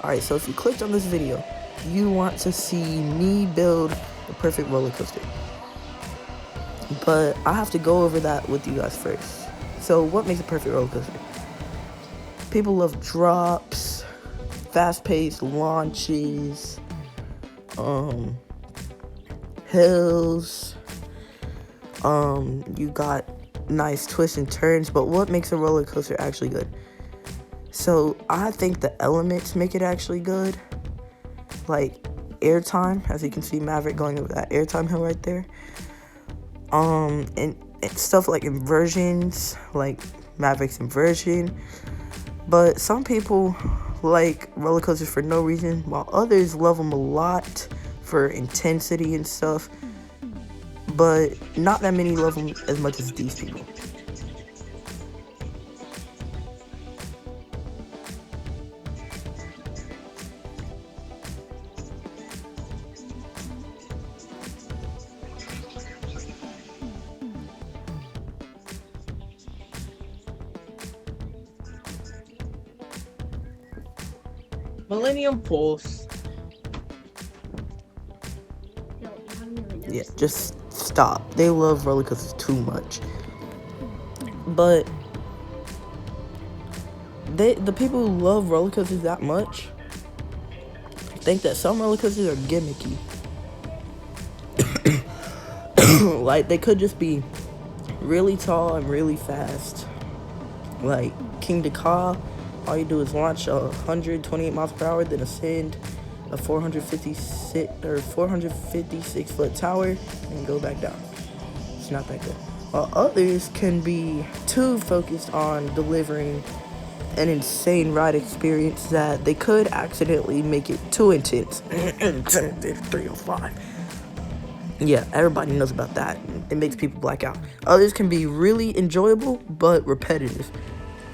Alright, so if you clicked on this video, you want to see me build the perfect roller coaster. But I have to go over that with you guys first. So what makes a perfect roller coaster? People love drops, fast-paced launches, hills, you got nice twists and turns, but what makes a roller coaster actually good? So I think the elements make it actually good, like airtime, as you can see Maverick going over that airtime hill right there, and stuff like inversions, like Maverick's inversion. But some people like roller coasters for no reason, while others love them a lot for intensity and stuff, but not that many love them as much as these people. Millennium Pulse. Yeah, just stop. They love roller coasters too much. But the people who love roller coasters that much think that some roller coasters are gimmicky. Like, they could just be really tall and really fast. Like King Dakar, all you do is launch 128 miles per hour, then ascend a 456 foot tower and go back down. It's not that good. While others can be too focused on delivering an insane ride experience that they could accidentally make it too intense. 305. Yeah, everybody knows about that. It makes people black out. Others can be really enjoyable, but repetitive.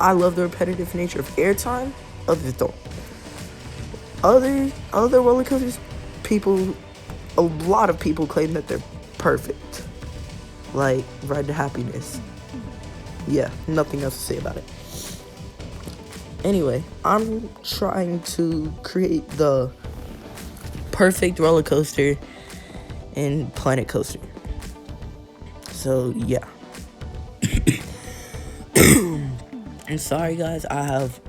I love the repetitive nature of airtime. Others don't. Other roller coasters, a lot of people claim that they're perfect. Like Ride to Happiness. Yeah, nothing else to say about it. Anyway, I'm trying to create the perfect roller coaster in Planet Coaster. So yeah. And sorry guys, I have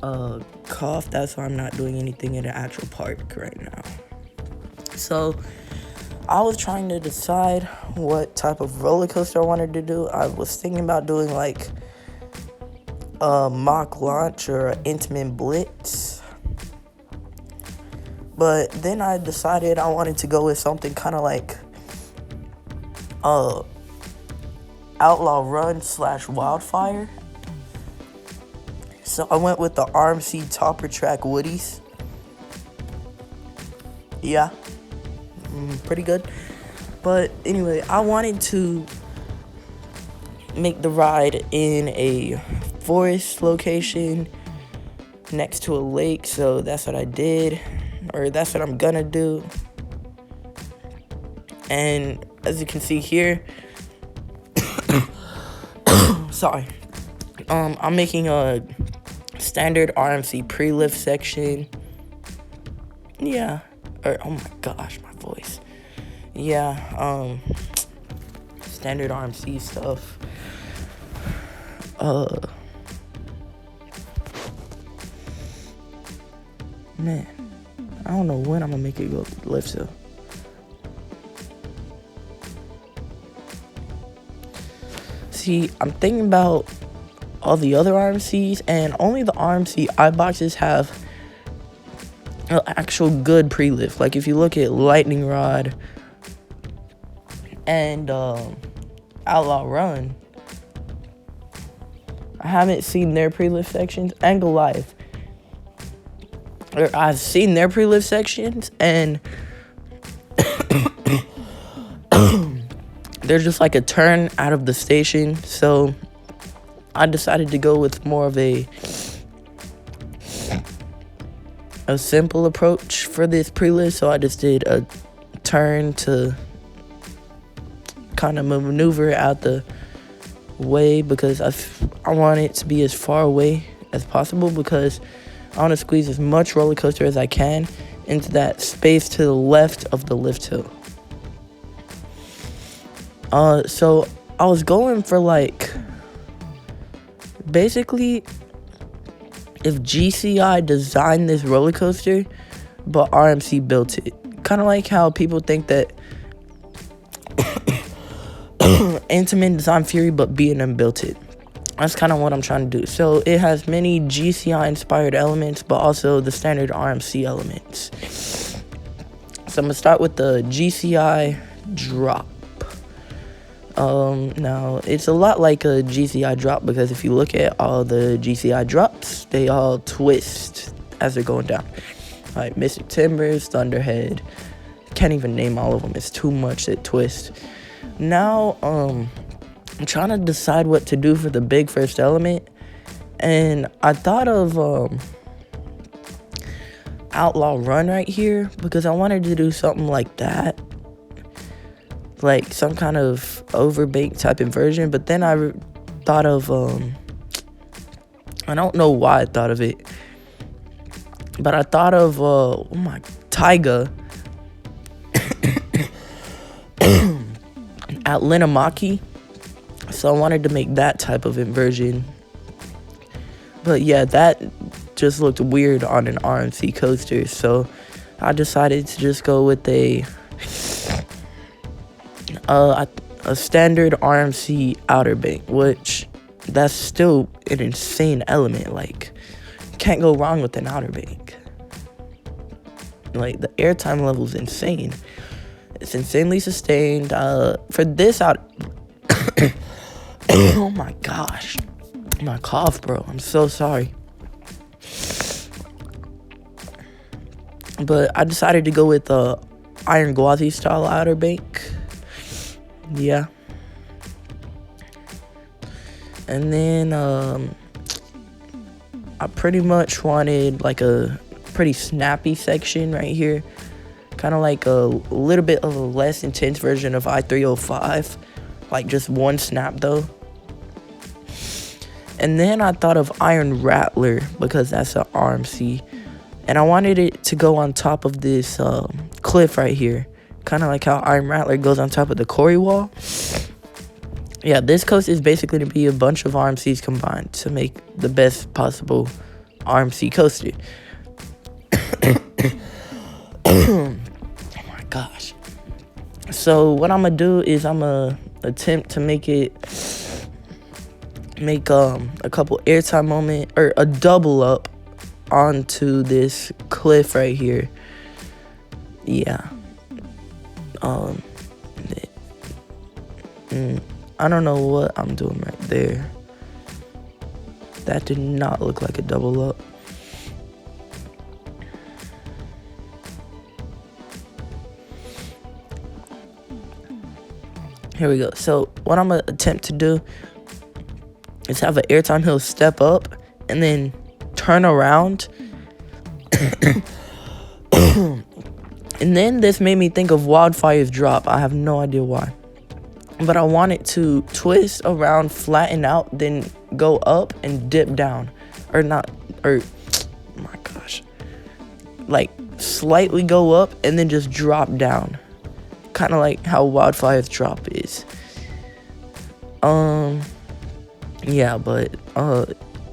a cough. That's why I'm not doing anything in the actual park right now. So I was trying to decide what type of roller coaster I wanted to do. I was thinking about doing like a mock launch or an intimate blitz. But then I decided I wanted to go with something kind of like Outlaw Run / Wildfire. So I went with the RMC Topper Track Woodies. Yeah, pretty good. But anyway, I wanted to make the ride in a forest location next to a lake, so that's what I did, or that's what I'm gonna do. And as you can see here, sorry, I'm making a standard RMC pre-lift section. Yeah, oh my gosh, my voice. Yeah, standard RMC stuff. Man, I don't know when I'm gonna make it go lift so. See, I'm thinking about all the other RMCs, and only the RMC iBoxes have an actual good pre-lift. Like if you look at Lightning Rod and Outlaw Run, I haven't seen their pre-lift sections. And Goliath, I've seen their pre-lift sections, and they're just like a turn out of the station. So I decided to go with more of a simple approach for this pre-lift. So I just did a turn to kind of maneuver out the way, because I want it to be as far away as possible, because I want to squeeze as much roller coaster as I can into that space to the left of the lift hill. So I was going for like, basically, if GCI designed this roller coaster, but RMC built it. Kind of like how people think that Intamin designed Fury, but B&M built it. That's kind of what I'm trying to do. So it has many GCI inspired elements, but also the standard RMC elements. So I'm gonna start with the GCI drop. Now it's a lot like a GCI drop, because if you look at all the GCI drops, they all twist as they're going down. Like Mystic Timbers, Thunderhead, can't even name all of them. It's too much that twist. Now, I'm trying to decide what to do for the big first element, and I thought of Outlaw Run right here, because I wanted to do something like that, like some kind of overbaked type inversion. But then I thought of I don't know why I thought of it, but I thought of Taiga at Linamaki. So I wanted to make that type of inversion. But yeah, that just looked weird on an RMC coaster, so I decided to just go with a standard RMC outer bank, which that's still an insane element. Like, can't go wrong with an outer bank. Like, the airtime level is insane. It's insanely sustained. For this out, oh my gosh, my cough, bro. I'm so sorry. But I decided to go with the Iron Gwazi style outer bank. Yeah. And then I pretty much wanted like a pretty snappy section right here. Kind of like a little bit of a less intense version of I-305. Like just one snap though. And then I thought of Iron Rattler, because that's an RMC. And I wanted it to go on top of this cliff right here. Kind of like how Iron Rattler goes on top of the quarry wall. Yeah, this coaster is basically to be a bunch of RMCs combined to make the best possible RMC coaster. Oh my gosh. So what I'm gonna do is I'm gonna attempt to make a couple airtime moment, or a double up onto this cliff right here. Yeah. I don't know what I'm doing right there. That did not look like a double up. Here we go. So what I'm gonna attempt to do is have an airtime hill step up and then turn around. And then this made me think of Wildfire's drop. I have no idea why. But I want it to twist around, flatten out, then go up and dip down. Or not, or, oh my gosh. Like, slightly go up and then just drop down. Kind of like how Wildfire's drop is. Yeah, but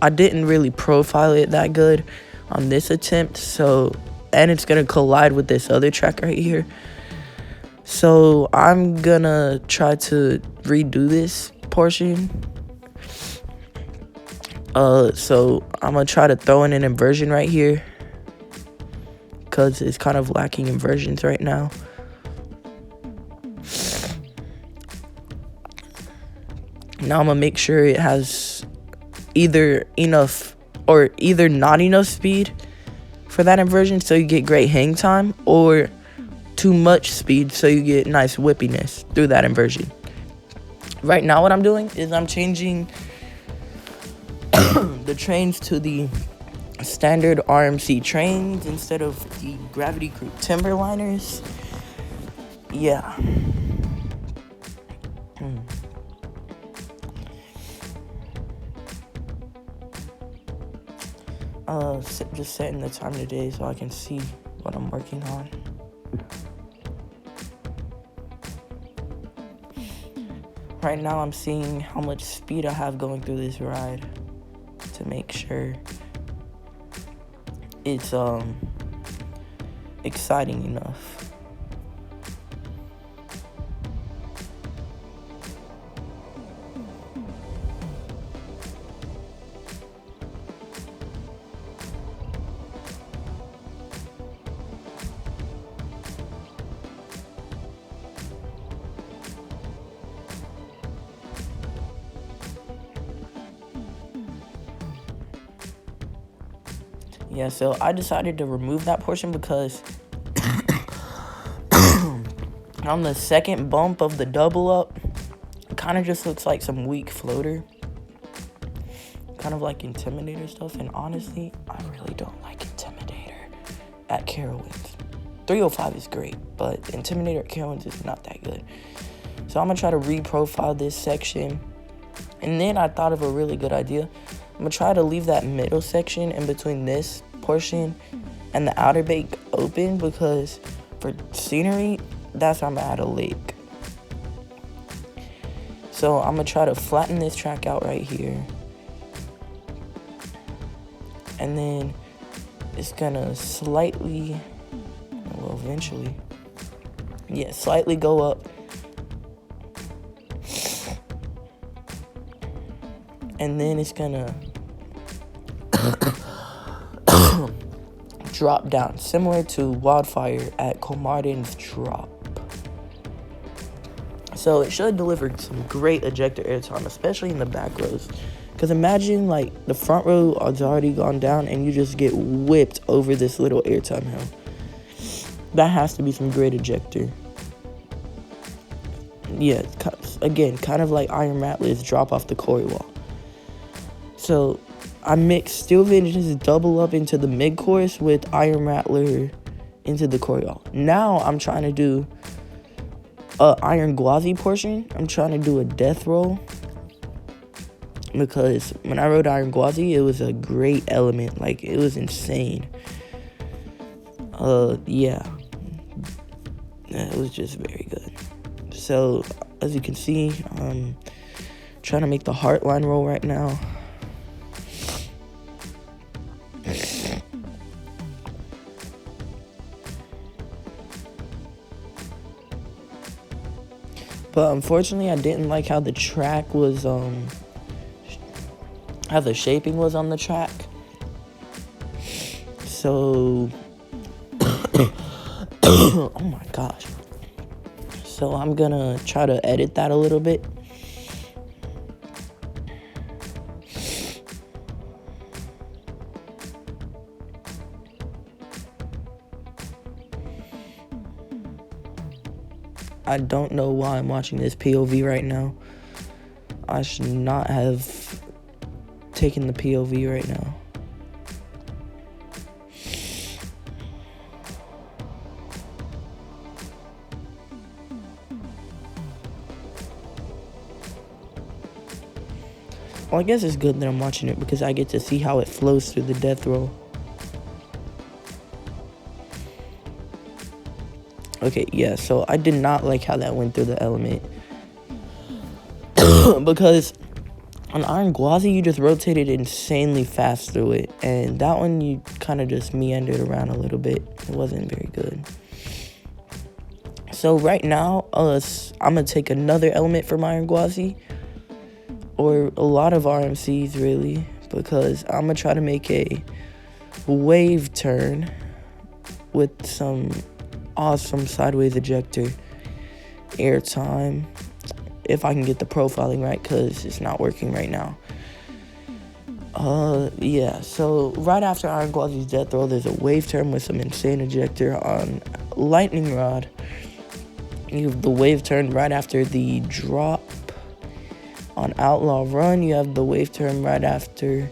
I didn't really profile it that good on this attempt, so, and it's gonna collide with this other track right here. So I'm gonna try to redo this portion. So I'm gonna try to throw in an inversion right here, because it's kind of lacking inversions right now. Now I'm gonna make sure it has either enough or either not enough speed for that inversion so you get great hang time, or too much speed so you get nice whippiness through that inversion. Right now what I'm doing is I'm changing the trains to the standard RMC trains instead of the Gravity Crew Timberliners. Yeah. just setting the time today so I can see what I'm working on. Right now I'm seeing how much speed I have going through this ride to make sure it's exciting enough. Yeah, so I decided to remove that portion because on the second bump of the double up, it kind of just looks like some weak floater. Kind of like Intimidator stuff. And honestly, I really don't like Intimidator at Carowinds. 305 is great, but Intimidator at Carowinds is not that good. So I'm going to try to reprofile this section. And then I thought of a really good idea. I'm going to try to leave that middle section in between this portion and the outer bank open, because for scenery, that's where I'm at a lake. So I'm going to try to flatten this track out right here. And then it's going to slightly, well, eventually, yeah, slightly go up. And then it's going to drop down, similar to Wildfire at Comartin's drop. So it should deliver some great ejector airtime, especially in the back rows. Because imagine, like, the front row has already gone down and you just get whipped over this little airtime hill. That has to be some great ejector. Yeah, again, kind of like Iron Rattler's drop off the quarry wall. So I mixed Steel Vengeance's double up into the mid-course with Iron Rattler into the quarry wall. Now I'm trying to do a Iron Gwazi portion. I'm trying to do a death roll, because when I rode Iron Gwazi, it was a great element. Like, it was insane. Yeah, it was just very good. So as you can see, I'm trying to make the Heartline roll right now. But unfortunately, I didn't like how the track was, how the shaping was on the track. So, oh my gosh. So I'm gonna try to edit that a little bit. I don't know why I'm watching this POV right now. I should not have taken the POV right now. Well, I guess it's good that I'm watching it because I get to see how it flows through the death roll. Okay, yeah, so I did not like how that went through the element. Because on Iron Gwazi, you just rotated insanely fast through it. And that one, you kind of just meandered around a little bit. It wasn't very good. So right now, I'm going to take another element from Iron Gwazi. Or a lot of RMCs, really. Because I'm going to try to make a wave turn with some awesome sideways ejector airtime, if I can get the profiling right, because it's not working right now. Yeah, so right after Iron Gwazi's death roll, there's a wave turn with some insane ejector on Lightning Rod. You have the wave turn right after the drop on Outlaw Run. You have the wave turn right after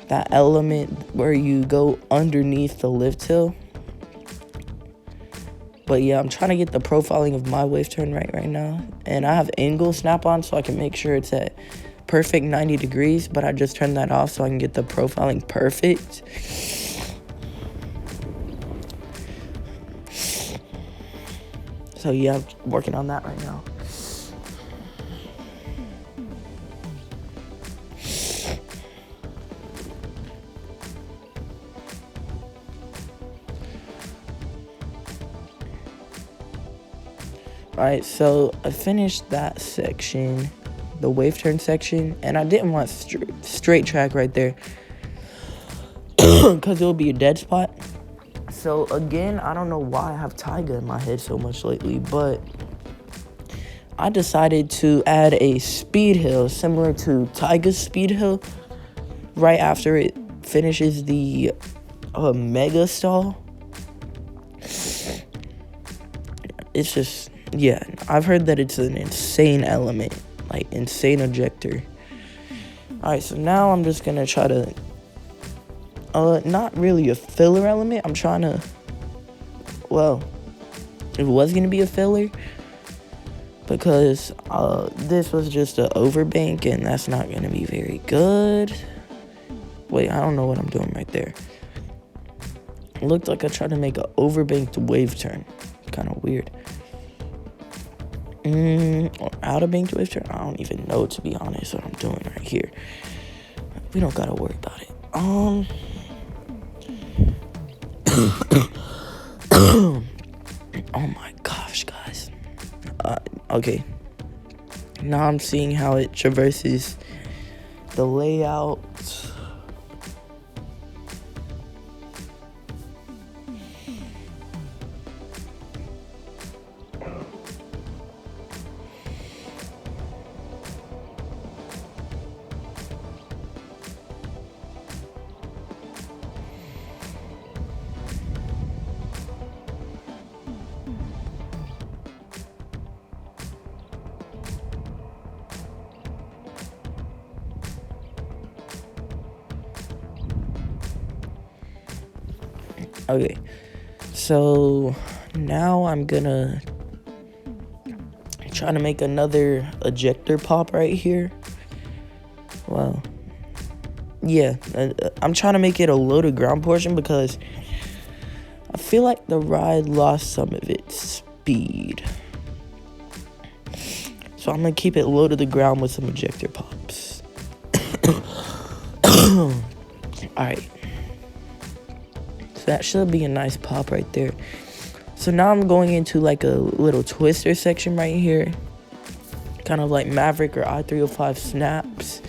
that element where you go underneath the lift hill. But yeah, I'm trying to get the profiling of my wave turn right now. And I have angle snap on so I can make sure it's at perfect 90 degrees, but I just turned that off so I can get the profiling perfect. So yeah, I'm working on that right now. Alright, so I finished that section, the wave turn section, and I didn't want straight track right there because it'll be a dead spot. So again, I don't know why I have Taiga in my head so much lately, but I decided to add a speed hill similar to Taiga's speed hill right after it finishes the mega stall. It's just, yeah, I've heard that it's an insane element, like insane ejector. Alright, so now I'm just gonna try to, not really a filler element. I'm trying to, well, it was gonna be a filler because this was just an overbank, and that's not gonna be very good. Wait, I don't know what I'm doing right there. It looked like I tried to make an overbanked wave turn. Kind of weird. Or out of banked wave turn. I don't even know, to be honest, what I'm doing right here. We don't gotta worry about it. Oh my gosh, guys. Okay. Now I'm seeing how it traverses the layout. Okay, so now I'm gonna try to make another ejector pop right here. Well, yeah, I'm trying to make it a loaded ground portion because I feel like the ride lost some of its speed. So I'm gonna keep it low to the ground with some ejector pops. Alright. So that should be a nice pop right there. So now I'm going into like a little twister section right here. Kind of like Maverick or I-305 snaps.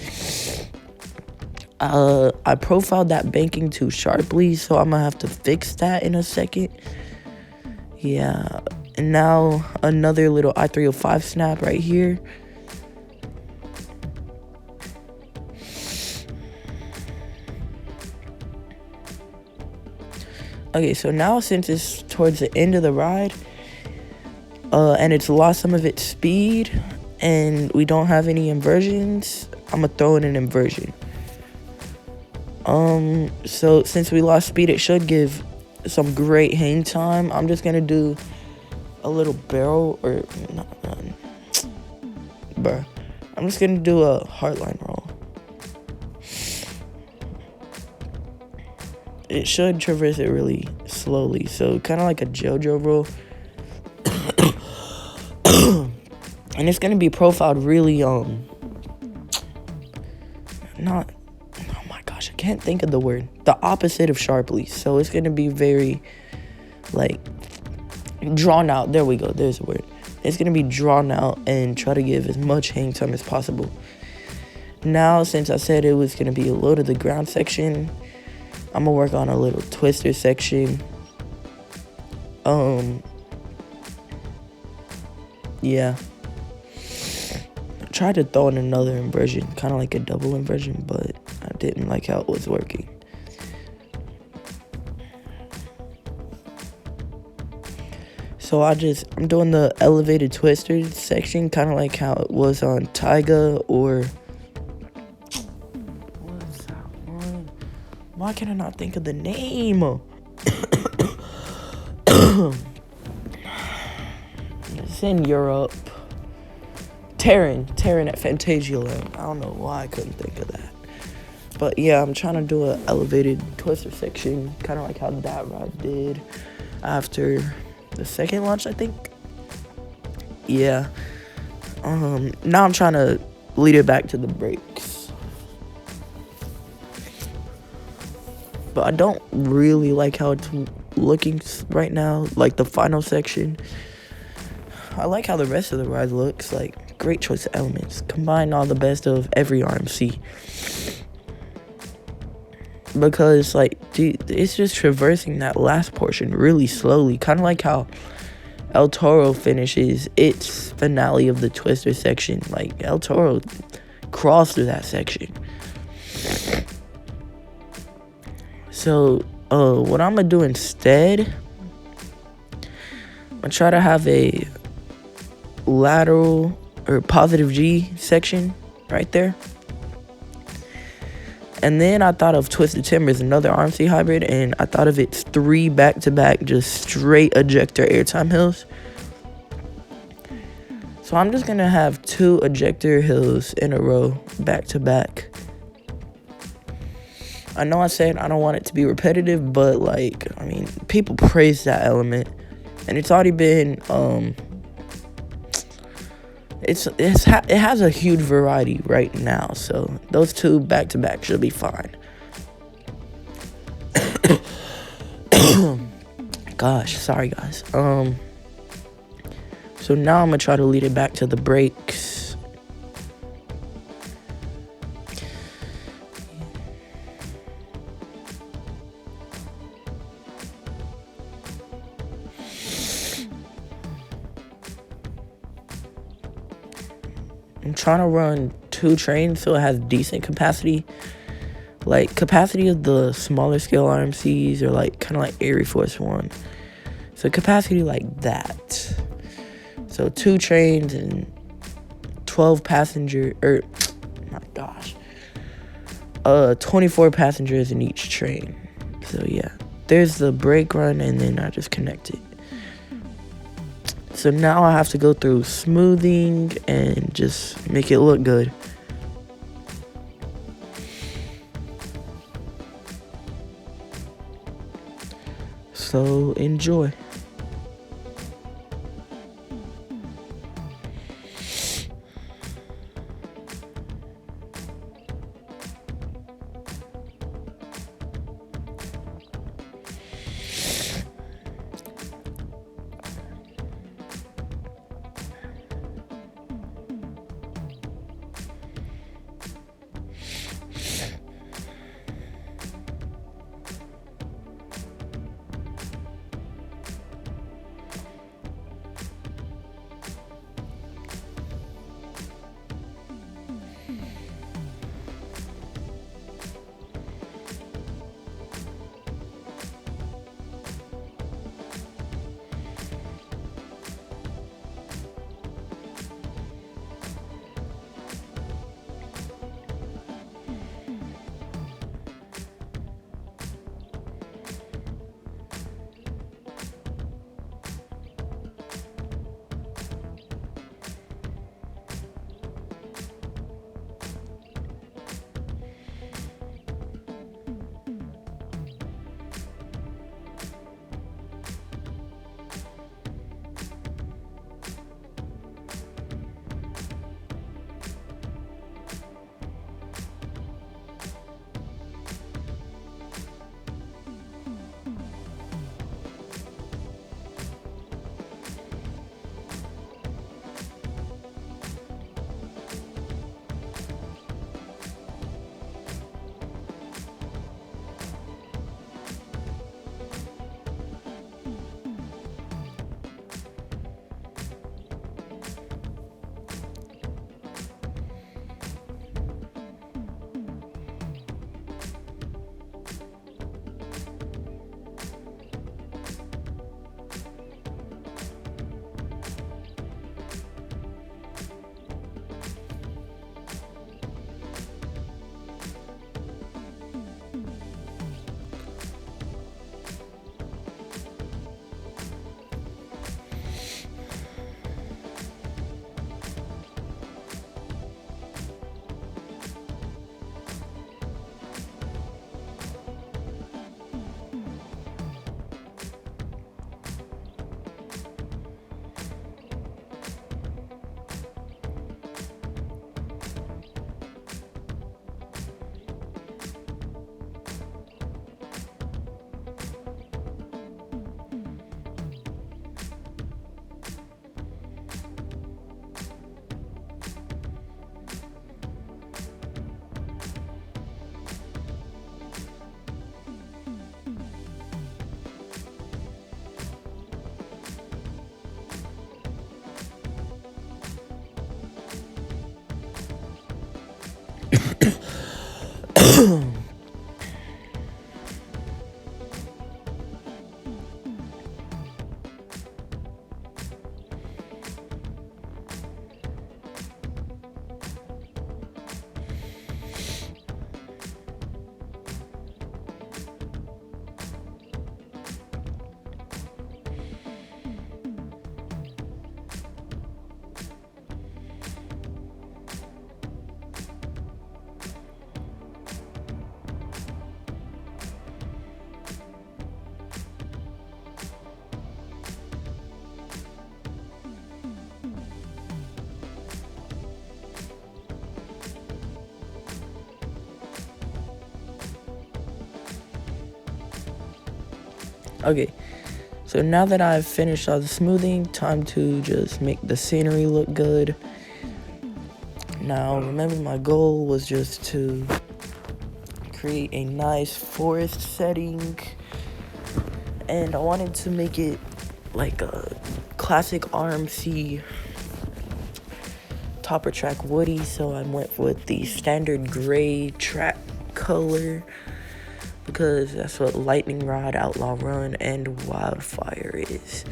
I profiled that banking too sharply, so I'm gonna have to fix that in a second. Yeah. And now another little I-305 snap right here. Okay, so now since it's towards the end of the ride, and it's lost some of its speed, and we don't have any inversions, I'm gonna throw in an inversion. So since we lost speed, it should give some great hang time. I'm just gonna do a little barrel, or bruh. I'm just gonna do a hardline roll. It should traverse it really slowly, so kind of like a JoJo roll. And it's gonna be profiled really, not, oh my gosh, I can't think of the word. The opposite of sharply. So it's gonna be very, like, drawn out. There we go, there's a word. It's gonna be drawn out and try to give as much hang time as possible. Now, since I said it was gonna be a low to the ground section, I'm gonna work on a little twister section. Yeah. I tried to throw in another inversion, kind of like a double inversion, but I didn't like how it was working. So I'm doing the elevated twister section, kind of like how it was on Taiga, or what's that one? Why can I not think of the name? It's in Europe. Terran at Fantasia. I don't know why I couldn't think of that. But yeah, I'm trying to do an elevated twister section, kind of like how that ride did after the second launch, I think. Yeah. Now I'm trying to lead it back to the brakes. But I don't really like how it's looking right now, like the final section. I like how the rest of the ride looks, like great choice of elements. Combine all the best of every RMC. Because, like, dude, it's just traversing that last portion really slowly. Kind of like how El Toro finishes its finale of the Twister section. Like, El Toro crawls through that section. So, what I'm going to do instead, I'm going to try to have a lateral or positive G section right there. And then I thought of Twisted Timbers, another RMC hybrid, and I thought of its 3 back-to-back just straight ejector airtime hills. So I'm just gonna have 2 ejector hills in a row back-to-back. I know I said I don't want it to be repetitive, but like, I mean, people praise that element, and it's already been it has a huge variety right now, so those 2 back-to-back should be fine. Gosh, sorry guys. So now I'm gonna try to lead it back to the brakes. I'm trying to run 2 trains so it has decent capacity. Like, capacity of the smaller scale RMCs are like kind of like Air Force One. So capacity like that. So 2 trains and 12 passenger, my gosh, 24 passengers in each train. So yeah, there's the brake run, and then I just connect it. So now I have to go through smoothing and just make it look good. So enjoy. Okay, so now that I've finished all the smoothing, time to just make the scenery look good. Now, remember, my goal was just to create a nice forest setting, and I wanted to make it like a classic RMC topper track Woody, so I went with the standard gray track color because that's what Lightning Rod, Outlaw Run, and Wildfire is.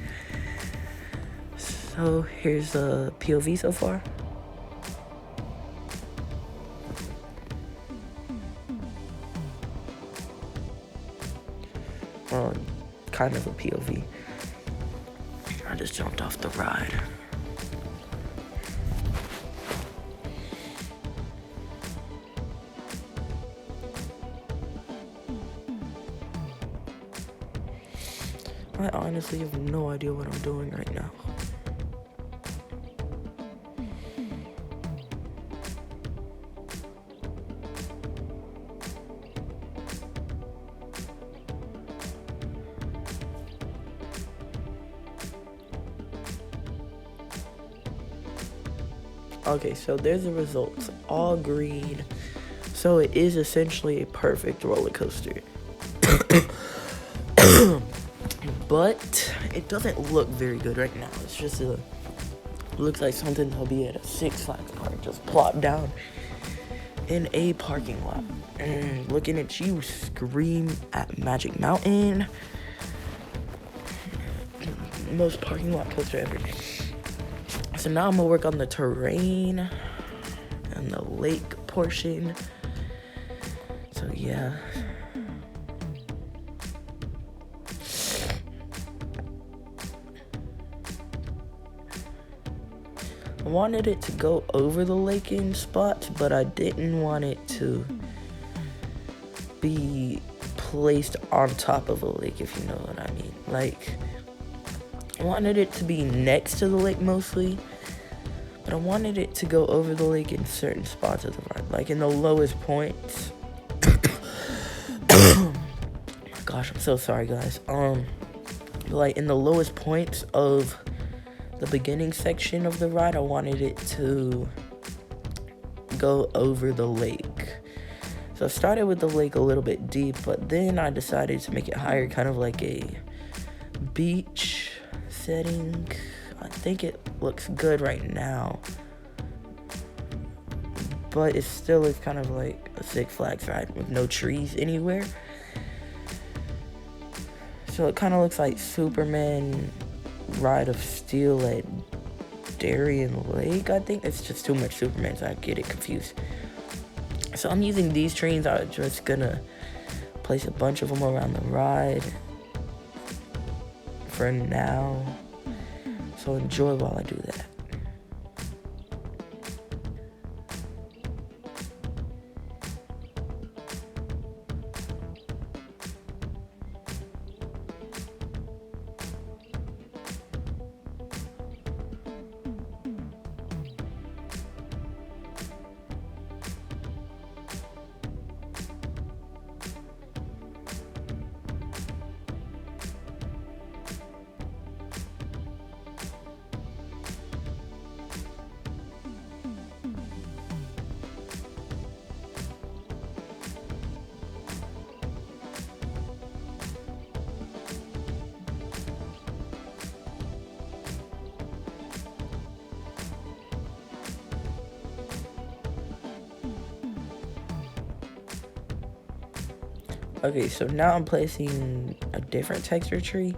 So here's a POV so far. Kind of a POV. I just jumped off the ride. I honestly have no idea what I'm doing right now. Okay, so there's the results, all green. So it is essentially a perfect roller coaster. But it doesn't look very good right now. It's just looks like something that'll be at a Six Flags park, just plopped down in a parking lot. And looking at you scream at Magic Mountain. Most parking lot coaster ever. So now I'm gonna work on the terrain and the lake portion. So yeah. I wanted it to go over the lake in spots, but I didn't want it to be placed on top of a lake, if you know what I mean. Like, I wanted it to be next to the lake mostly, but I wanted it to go over the lake in certain spots of the ride, like in the lowest points. Gosh, I'm so sorry, guys. Like in the lowest points of the beginning section of the ride, I wanted it to go over the lake. So I started with the lake a little bit deep, but then I decided to make it higher, kind of like a beach setting. I think it looks good right now, but it still is kind of like a Six Flags ride with no trees anywhere. So it kind of looks like Superman Ride of Steel at Darien Lake. I think it's just too much Superman, so I get it confused. So I'm using these trains. I'm just gonna place a bunch of them around the ride for now. So enjoy while I do that. Okay, so now I'm placing a different texture tree.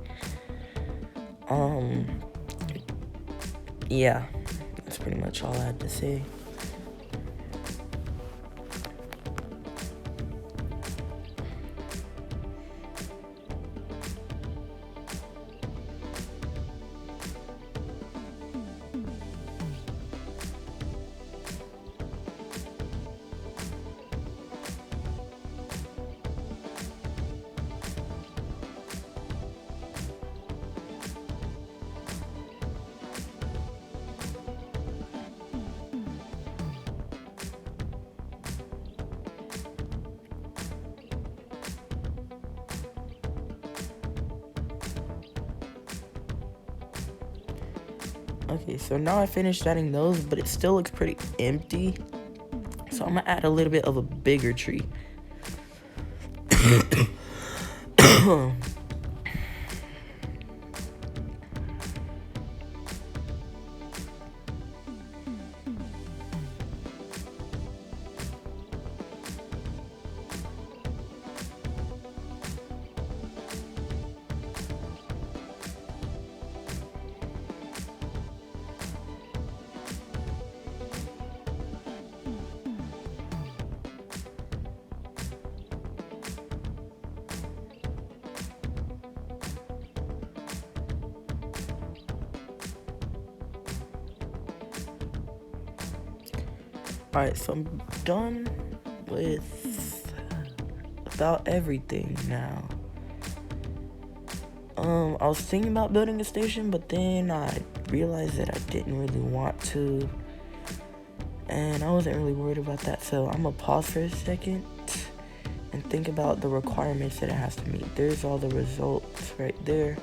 Yeah, that's pretty much all I had to say. Okay, so now I finished adding those, but it still looks pretty empty. So I'm gonna add a little bit of a bigger tree. Alright, so I'm done with about everything now. I was thinking about building a station, but then I realized that I didn't really want to, and I wasn't really worried about that, so I'm gonna pause for a second and think about the requirements that it has to meet. There's all the results right there,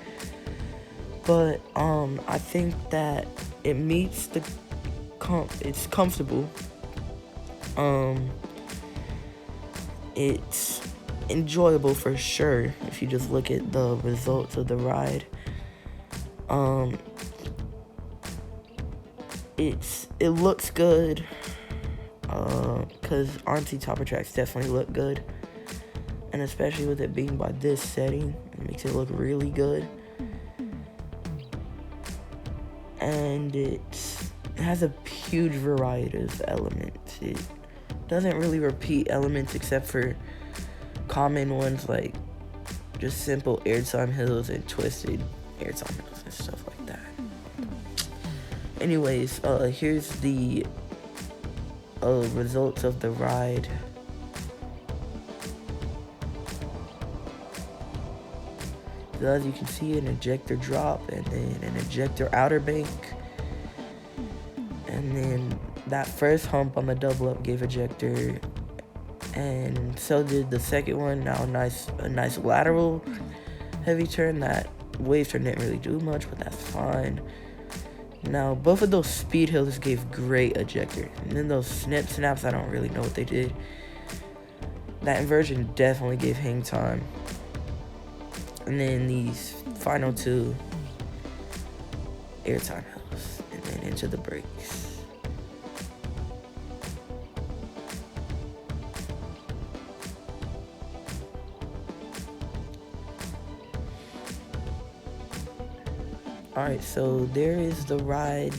but I think that it meets the it's comfortable. It's enjoyable for sure if you just look at the results of the ride. It looks good, because RMC Topper Tracks definitely look good, and especially with it being by this setting, it makes it look really good. And it has a huge variety of elements. It doesn't really repeat elements except for common ones like just simple airtime hills and twisted airtime hills and stuff like that. Anyways, here's the results of the ride. So as you can see, an ejector drop, and then an ejector outer bank, and then that first hump on the double up gave ejector, and so did the second one. Now a nice lateral heavy turn. That wave turn didn't really do much, but that's fine. Now both of those speed hills gave great ejector, and then those snaps, I don't really know what they did. That inversion definitely gave hang time. And then these final two airtime hills, and then into the brakes. Alright, so there is the ride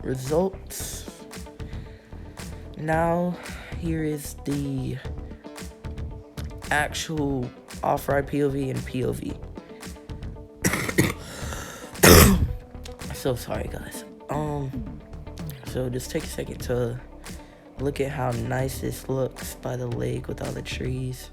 results. Now, here is the actual off-ride POV and POV. So sorry, guys. So just take a second to look at how nice this looks by the lake with all the trees.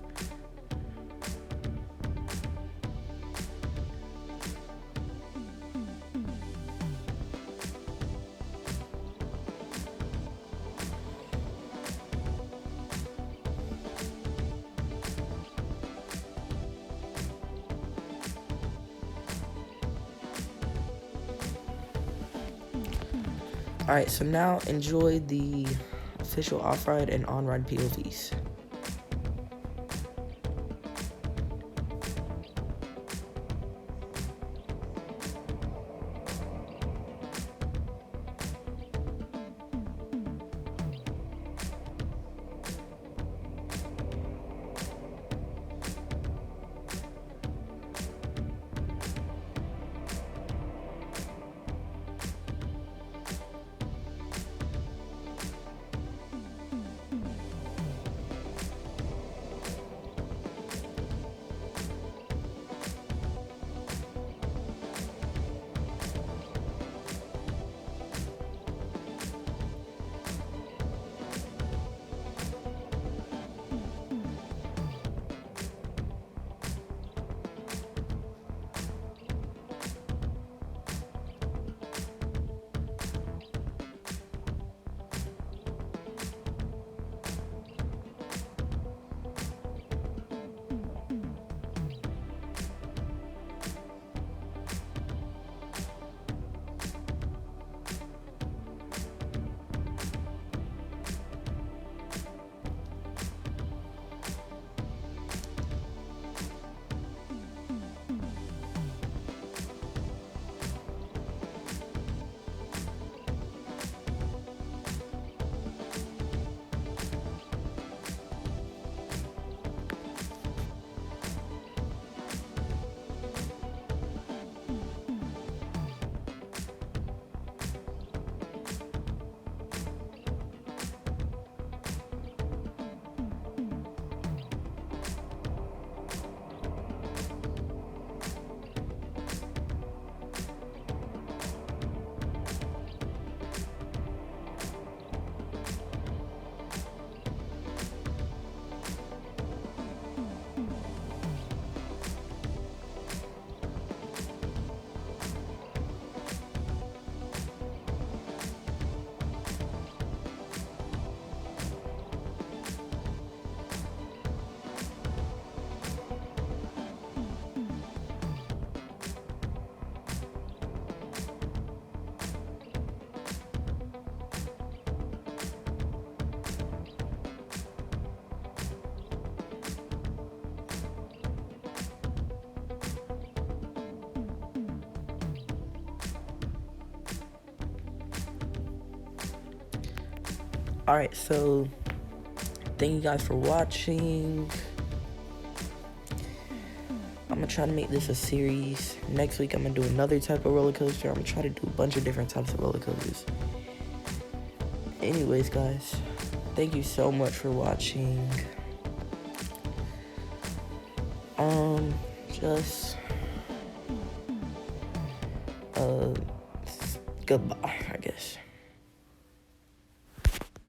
Alright, so now enjoy the official off-ride and on-ride POVs. Alright, so thank you guys for watching. I'm gonna try to make this a series. Next week, I'm gonna do another type of roller coaster. I'm gonna try to do a bunch of different types of roller coasters. Anyways, guys, thank you so much for watching. Just goodbye, I guess.